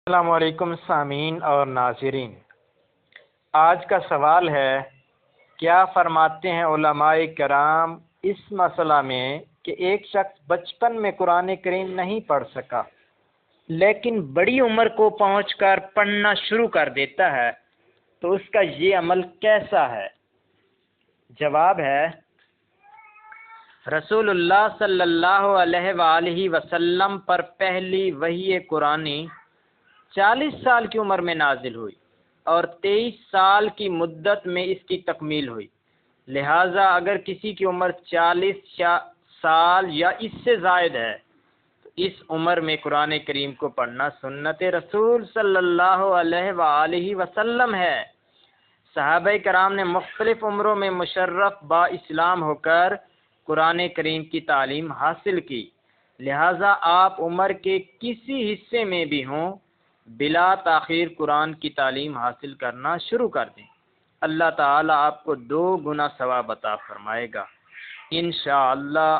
السلام علیکم سامعین اور ناظرین، آج کا سوال ہے، کیا فرماتے ہیں علماء کرام اس مسئلہ میں کہ ایک شخص بچپن میں قرآن کریم نہیں پڑھ سکا لیکن بڑی عمر کو پہنچ کر پڑھنا شروع کر دیتا ہے تو اس کا یہ عمل کیسا ہے؟ جواب ہے، رسول اللہ صلی اللہ علیہ وآلہ وسلم پر پہلی وحی قرآنی 40 سال کی عمر میں نازل ہوئی اور 23 سال کی مدت میں اس کی تکمیل ہوئی۔ لہٰذا اگر کسی کی عمر 40 سال یا اس سے زائد ہے تو اس عمر میں قرآن کریم کو پڑھنا سنت رسول صلی اللہ علیہ وآلہ وسلم ہے۔ صحابہ کرام نے مختلف عمروں میں مشرف با اسلام ہو کر قرآن کریم کی تعلیم حاصل کی، لہٰذا آپ عمر کے کسی حصے میں بھی ہوں بلا تاخیر قرآن کی تعلیم حاصل کرنا شروع کر دیں۔ اللہ تعالیٰ آپ کو 2 گنا ثواب عطا فرمائے گا انشاءاللہ۔